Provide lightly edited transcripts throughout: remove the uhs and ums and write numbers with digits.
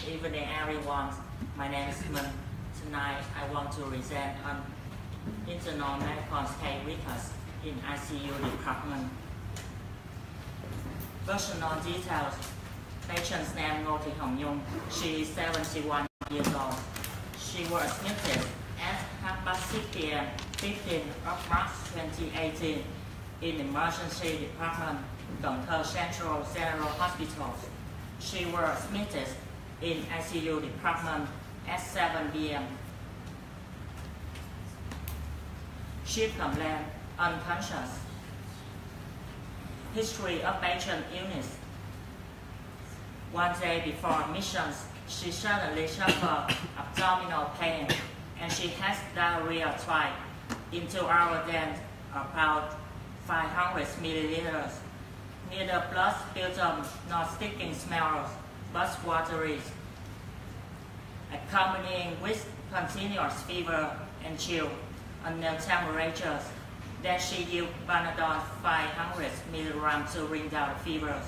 evening, everyone. My name is Bệnh. Tonight, I want to present an internal medical case with us in ICU department. Personal details. Patient's name Ngô Thị Hồng Nhung. She is 71 years old. She was admitted at 6 p.m. 15th of March 2018 in emergency department, Cần Thơ Central General Hospital. She was admitted in ICU department at 7 p.m. She complained unconscious. History of patient illness. One day before admissions, she suddenly suffered abdominal pain and she has diarrhea twice in 2 hours, then about 500 milliliters. Neither blood sputum nor sticking smells, but watery, accompanying with continuous fever and chill, unknown temperatures. Then she used Panadol 500 mg to bring down the fever.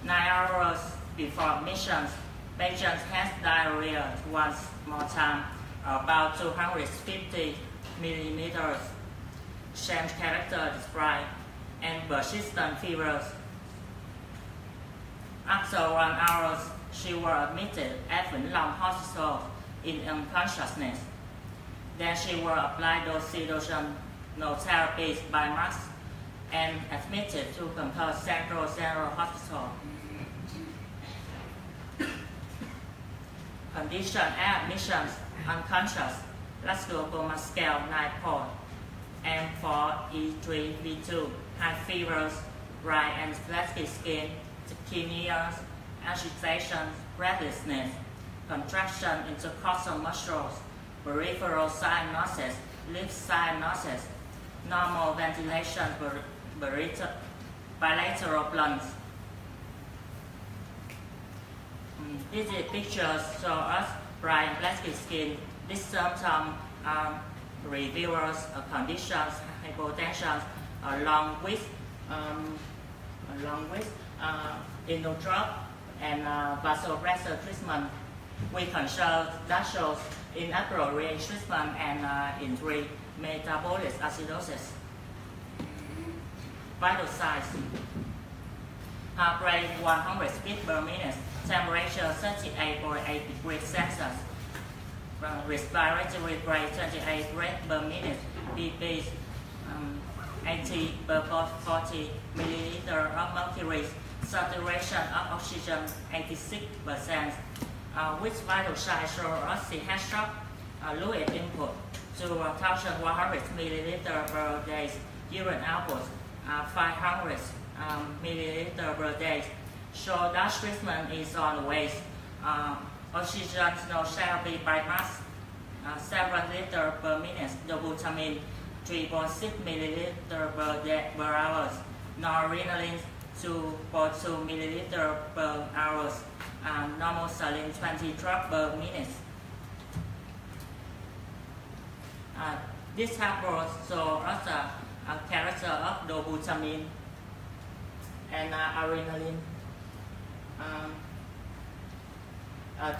9 hours before admissions, patient has diarrhea once more time, about 250 millimeters. Same character described, and persistent fevers. After 1 hour, she was admitted at Vĩnh Long Hospital in unconsciousness. Then she was applied doxycycline therapy by mask and admitted to Cần Thơ Central General Hospital. Condition at admissions: unconscious, Glasgow Coma Scale 9 point, M4E3V2, high fevers, dry and flaky skin, tachycardia, agitation, breathlessness, contraction intercostal muscles, peripheral cyanosis, lip cyanosis, normal ventilation, bilateral plunge. These pictures show us dry and flaky skin. This symptom reveals conditions, hypotension, along with inotrope and vasopressor treatment. We consult that shows inappropriate treatment and injury metabolic acidosis. Vital signs: heart rate 100 beats per minute, temperature 38.8 degrees Celsius, respiratory rate 28 beats per minute, BP 80 per 40 milliliter of mercury, saturation of oxygen 86%. Which vital signs show us she has shock? Fluid input to 1,100 milliliter per day, urine output 500 milliliter per day. So that treatment is on the way. Oxygen therapy by mask 7 liter per minute, dobutamine 3.6 milliliter per hour, noradrenaline 2.2 milliliter per hour, normal saline 20 drops per minute. This table shows us a character of dobutamine and adrenaline.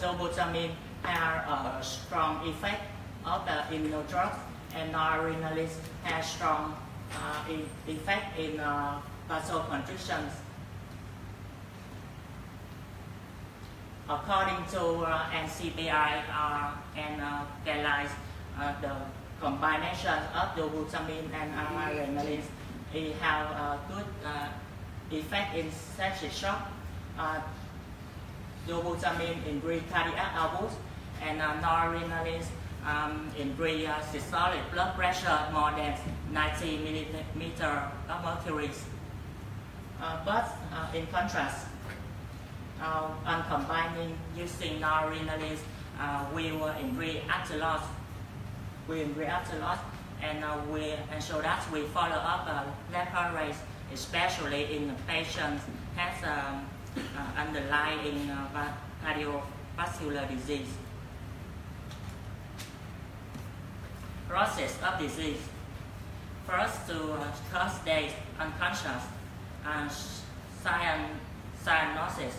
Dobutamine has a strong effect of the inotrope, and adrenaline has strong effect in vasoconstrictions. According to NCBI and guidelines, the combination of dobutamine and adrenaline have a good effect in septic shock. Dobutamine increase cardiac output, and noradrenaline increase systolic blood pressure more than 90 millimeter of mercury. But in contrast, on combining using noradrenaline, we will increase after loss. And we ensure that we follow up lethal rates, especially in patients has underlying cardiovascular disease. Process of disease. First, to cause days unconscious, cyanosis.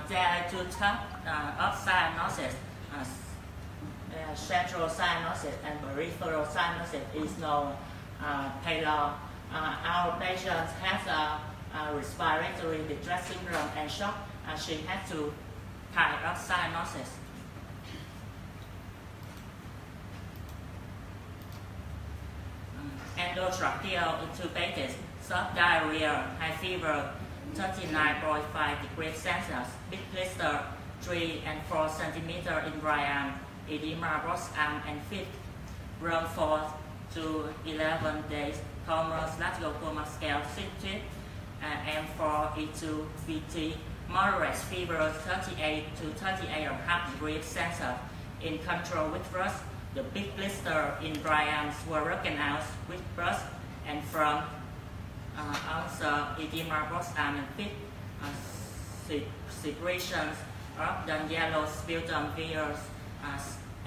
There are two types of cyanosis. Central cyanosis and peripheral cyanosis is known payload. Our patient has a respiratory distress syndrome and shock. She has two types of cyanosis. Endotracheal intubated, soft diarrhea, high fever, 39.5 degrees Celsius, big blister, 3 and 4 centimeters in right arm, edema both arm and feet, run 4 to 11 days, commerce, lateral coma scale, 6 M4E2 BT, moderate fever, 38 to 38.5 degrees Celsius, in control with rust. The big blister in right arms were broken out with rust and from also edema both arm and feet, secretions of the yellow sputum via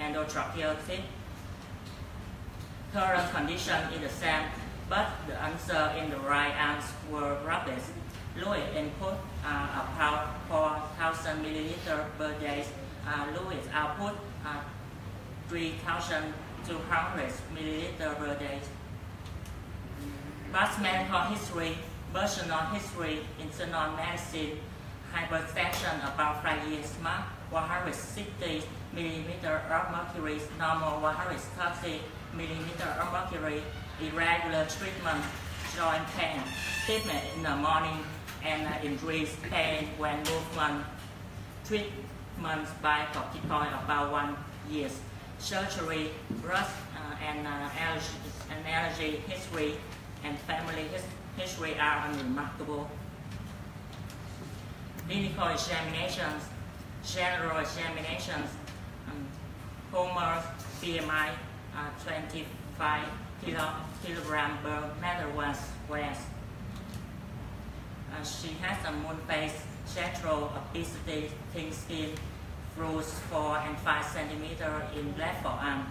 endotracheal tip. Current condition is the same, but the answer in the right arms were rapid. Fluid input about 4,000 milliliters per day. Fluid output 3,200 milliliters per day. Past medical history, personal history, internal medicine, hypertension about 5 years mark, 160 millimeters of mercury, normal 130 millimeters of mercury, irregular treatment, joint pain, stiffness in the morning, and increased pain when movement. Treatment by corticoid about 1 year. Surgery, rust, and allergy history and family history are unremarkable. Clinical examinations, general examinations, Homer BMI 25 kilogram per meter weight. She has a moon face, central obesity, thin skin, bruise 4 and 5 centimeters in left forearm.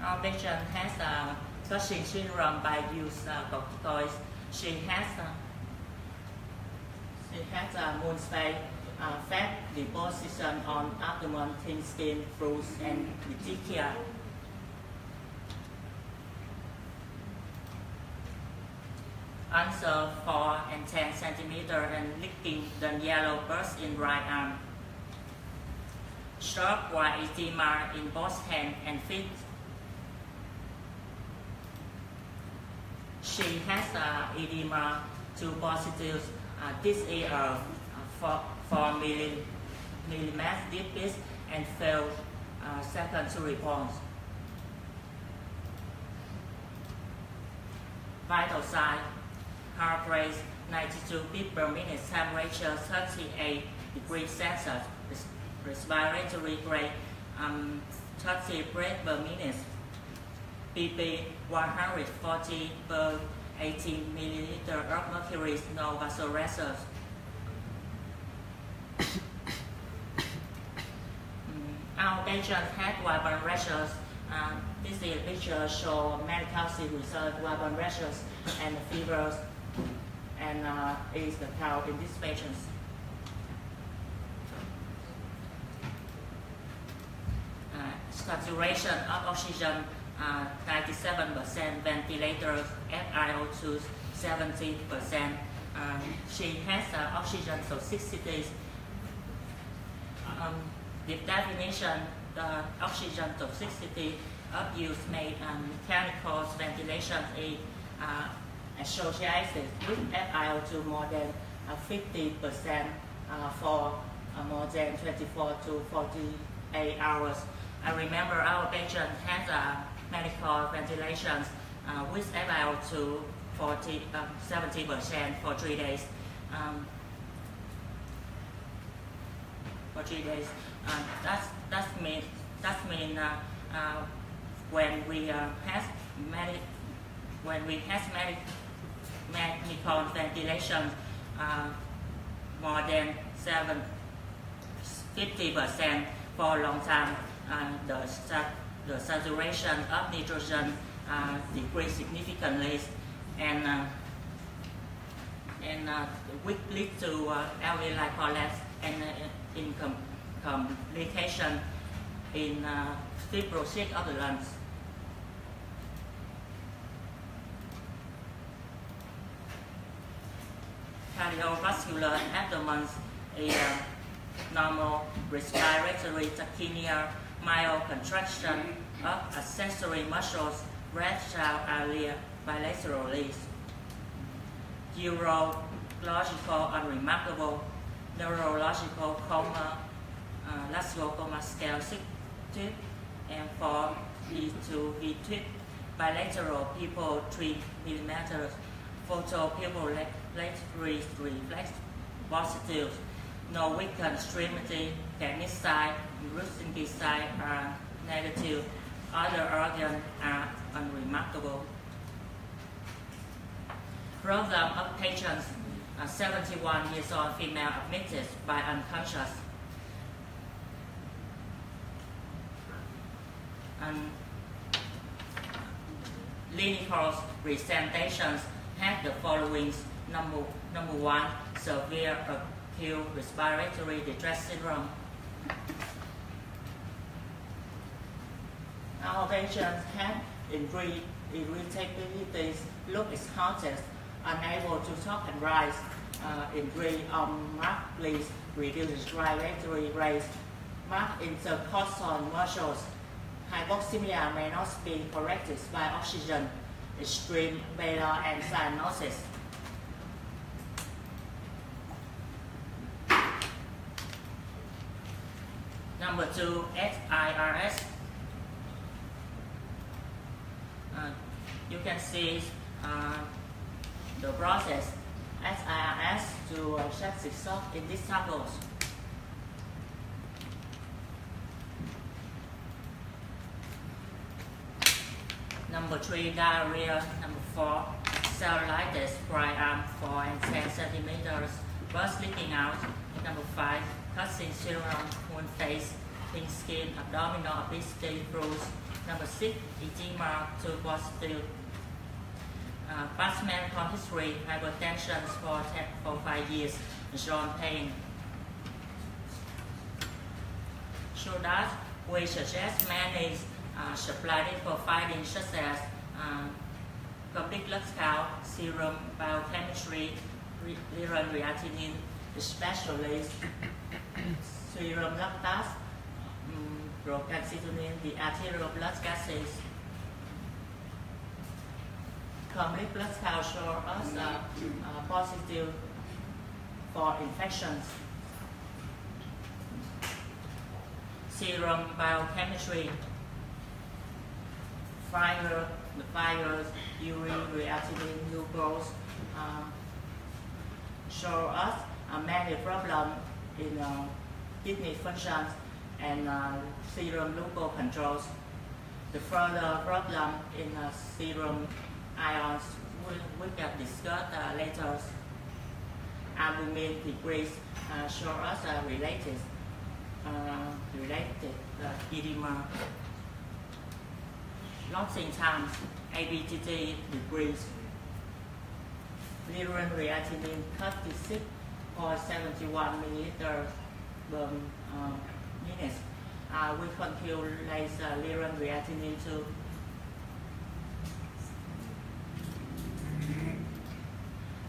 Our patient has a Cushing syndrome by use corticoids. She has a moon face, fat deposition on abdomen, thin skin, bruise, and petechia. Answer 4 and 10 centimeters and licking the yellow burst in right arm. Sharp white edema in both hands and feet. She has edema 2 positives. This is a 4 millimeter deep piece and failed second to report. Vital sign: heart rate 92 beats per minute, temperature 38 degrees Celsius, respiratory rate 30 breaths per minute, BP 140 per 18 milliliters of mercury, no vasoresorption. Our patient had weapon rashes. This is a picture show medical result weapon rashes and fevers, and is the count in these patients. Saturation of oxygen 97%, ventilator FiO2 70%. She has oxygen toxicity. The definition, the oxygen toxicity of use made mechanical ventilation is associated with FiO2 more than 50% for more than 24 to 48 hours. I remember our patient had medical ventilation with FiO2 70% for 3 days. For 3 days. That means when we have medical ventilation more than 50% for a long time, the saturation of nitrogen decreased significantly, and and which lead to alveolar collapse and in complication in fibrosis of the lungs. Cardiovascular abdomen is normal respiratory tachypnea, mild contraction of accessory muscles, radial area bilaterally. Urological unremarkable, neurological coma, lateral coma scale 6 tip, and 4 V2 V tip, bilateral pupil 3 mm, photopupillary reflex positive, no weakened extremity, kidney side, Rusinski side are negative, other organs are unremarkable. Problem of patients, 71 years old female admitted by unconscious. Clinical presentations had the following. Number 1, severe acute respiratory distress syndrome. Our patients had irritability, look discounted, unable to talk and rise, injury markedly reduced respiratory rate, marked intercostal muscles. Hypoxemia may not be corrected by oxygen, extreme beta and cyanosis. Number 2, SIRS. You can see the process SIRS to septic shock in these tables. Number 3, diarrhea. Number 4, cellulitis, right arm 4 and 10 centimeters, burst leaking out. Number 5, Cushing syndrome, wound face, pink skin, abdominal obesity, bruise. Number 6, edema, 2 positive. Past medical history, hypertension for 5 years, joint pain. So that we suggest many supplemental findings such as complete blood count, serum biochemistry, urine creatinine, especially serum lactate, procalcitonin, the arterial blood gases. Complete blood count shows us positive for infections. Serum biochemistry, the fibers, urine, creatinine, glucose, show us many problems in kidney functions and serum glucose controls. The further problem in serum ions we can discuss later. Albumin decrease show us related edema. Losing times, ABTT decrease. Urine creatinine 36.71 milliliters per minute. We calculate urine creatinine too.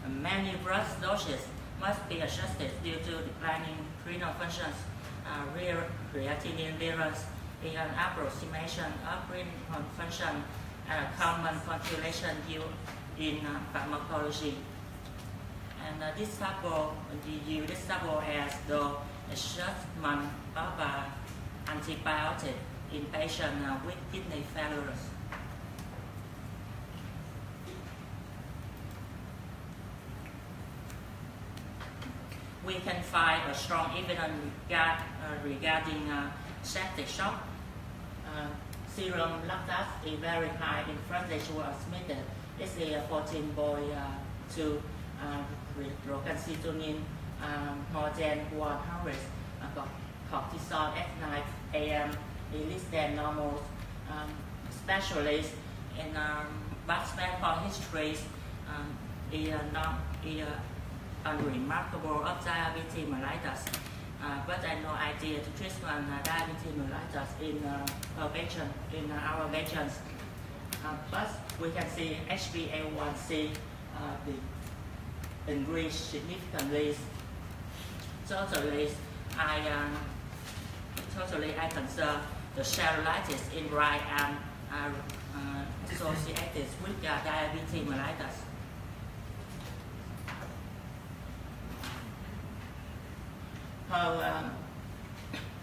Many blood doses must be adjusted due to declining renal functions. Real creatinine levels is an approximation of renal function, common calculation used in pharmacology. And this table, we use this table as the adjustment of antibiotic in patients with kidney failures. We can find a strong evidence regarding septic shock. Serum lactate is very high in frontage was admitted. It's 14.2 procalcitonin more than 100. Cortisol at 9 a.m. is less than normal. Specialists in past medical histories is unremarkable of diabetes mellitus, but I have no idea to treatment diabetes mellitus in prevention in our patients. But we can see HbA1c increased significantly. Totally, I consider the cellulitis in right arm are associated with diabetes mellitus. Her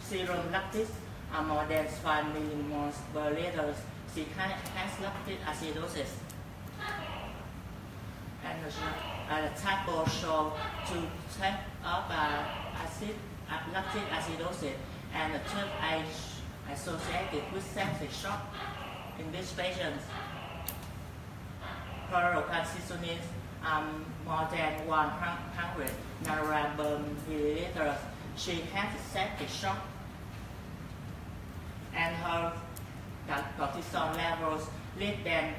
serum lactate are more than 5 millimoles per liter. She has lactic acidosis. And the table shows two types of lactic acidosis, and the third age associated with septic shock in these patients. Her calcitonin more than 100 nanogram per milliliter. She has septic shock, and her cortisol levels less than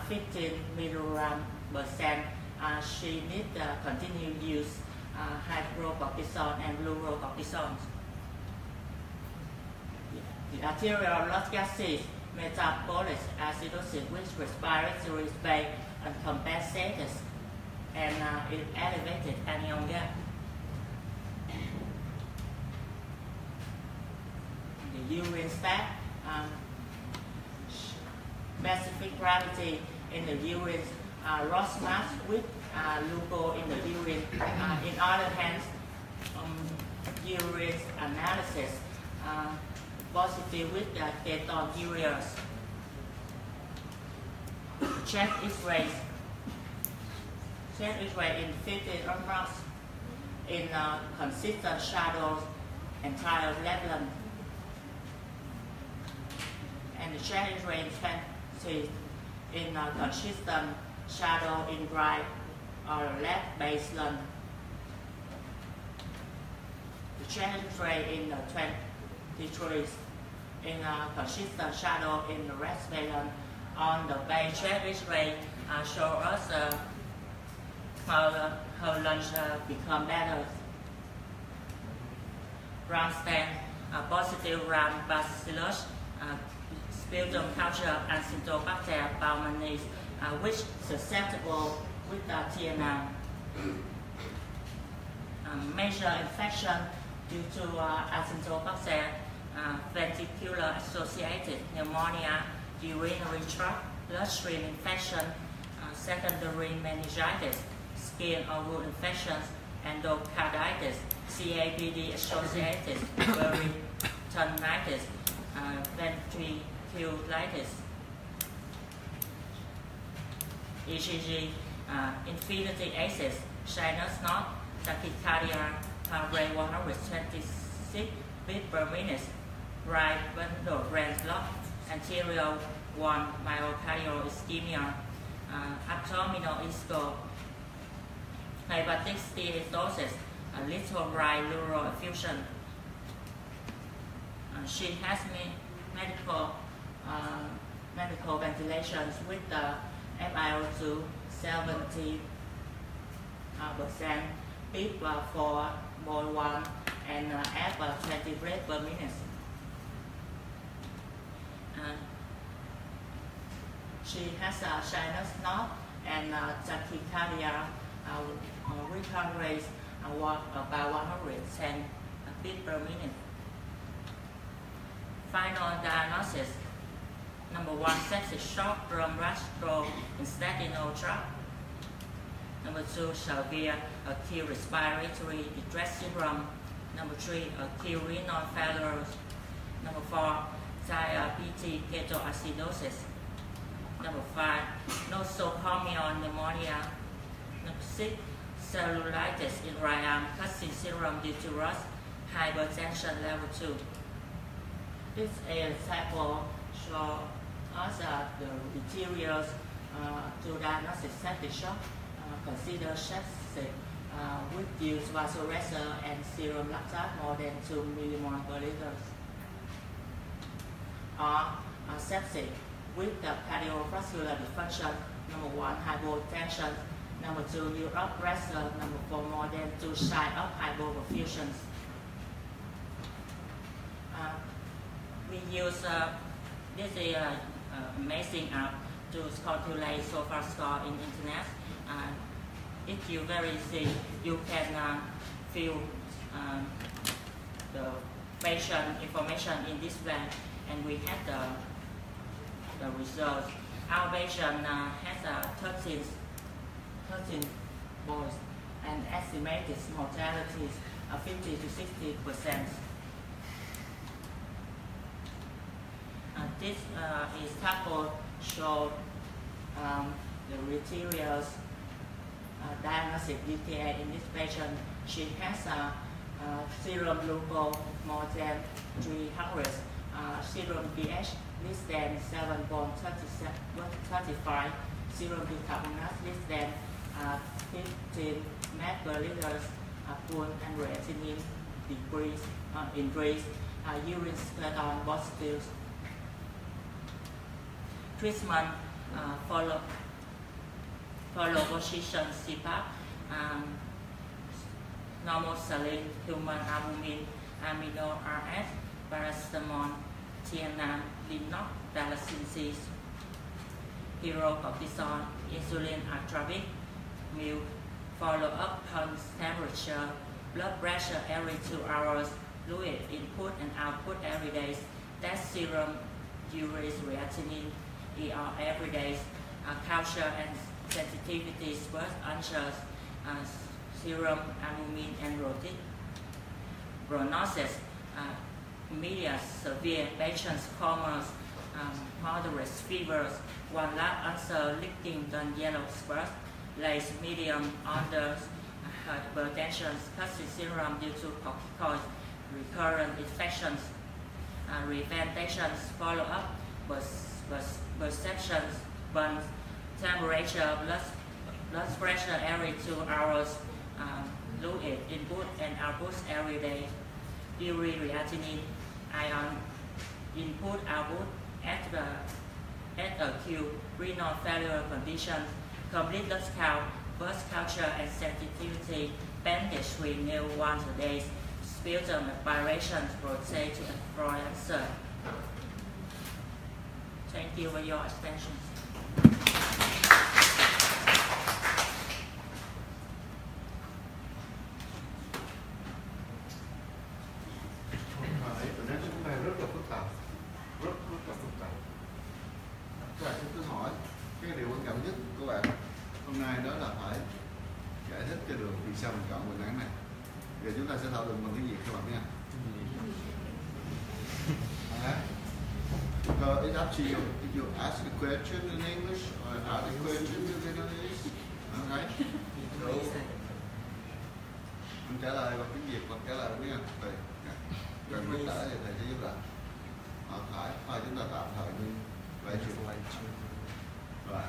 15 milligram per cent. She needs continued use hydrocortisone and fluorocortisone. The arterial gases metabolic acidosis with respiratory space uncompensated and elevated anion gap. The urine stat, specific gravity in the urine, loss mass with glucose in the urine. In other hands, urine analysis positive with ketonuria. Check X-ray. Check X-ray in 50 months in consistent shadows and trial level. And the check X-ray in 20 in consistent shadow in dry or left baseline. The check X-ray in 23 in consistent shadow in the rest baseline. On the base check X-ray show us her lungs become better. Gram-stain positive gram-bacillus sputum culture and Acinetobacter pulmonis which susceptible with TNR. Major infection due to Acinetobacter ventricular associated pneumonia, urinary tract, bloodstream infection, secondary meningitis, skin or wound infections, endocarditis, CABD associated peritonitis, ventriculitis. ECG, infinity axis, sinus node, tachycardia, heart rate 126 beats per minute, right bundle branch block, anterior 1 myocardial ischemia, abdominal ischemia, hepatic steatosis, little right pleural effusion. She has medical ventilations with the FiO2 70%, beat for mole 1 and F 20 breaths per minute. She has a sinus node and tachycardia return rate about 110 beats per minute. Final diagnosis. Number 1, septic shock from gastrointestinal tract. Number 2, severe acute respiratory distress syndrome. Number 3, acute renal failure. Number 4, diabetes ketoacidosis. Number 5, nosocomial pneumonia. Number 6, cellulitis in right arm, Cushing syndrome due to rust, hypertension level 2. This example shows us the materials to diagnosis septic shock. Consider sepsis with use vasopressor and serum lactate more than 2 millimoles per liter. Or sepsis with the cardiovascular dysfunction. Number 1, hypotension. Number 2, Europe wrestler. Number 4, more than 2 side of hypoperfusions. We use this is amazing app to calculate SOFA score in internet. If you very easy, you can fill the patient information in this plan, and we have the results. Our patient has 13 boys and estimated mortality of 50 to 60%. This is table show the materials diagnostic detail in this patient. She has serum glucose more than 300, serum pH less than 7.35, serum bicarbonate less than 15 mg per liter, pool and creatinine increase, urine skeleton positive. Treatment follow position CPAP, normal saline, human albumin, amino RS, paracetamol, TNM, linox, dialysis, hydrocortisone, insulin atrabic, milk, follow up pulse temperature, blood pressure every 2 hours, fluid input and output every day, test serum, urine creatinine, ER every day, culture and sensitivity, birth answers, serum, albumin, and prognosis, medium, severe, patients, comas, moderate fevers, 1 lab answer, leaking, done yellow spurs, late, medium, under, hypertension, toxic syndrome due to corticoid, recurrent infections, preventations, follow-up, perceptions, burns, temperature, blood pressure every 2 hours, fluid input and output every day, urine creatinine, ion input output at acute renal failure condition, complete blood count, blood culture and sensitivity, bandage renew once a day, sputum aspiration, rotate to employ answer. Thank you for your attention. Tụi nó chúng ta rất là phức tạp, rất là phức tạp. Các bạn cứ hỏi, cái điều quan trọng nhất của bạn hôm nay đó là phải giải thích cho được vì sao mình chọn bệnh án này. Giờ chúng ta sẽ thảo luận bằng tiếng Việt các bạn nha. It's up to you. If you ask a question in English or ask a question in Vietnamese, okay? So, mình trả lời bằng tiếng Việt hoặc trả lời bằng tiếng Anh. Cần biết đỡ thì thầy sẽ giúp đỡ. Hỏi thôi chúng ta tạm thời nhưng vậy chuyện rồi.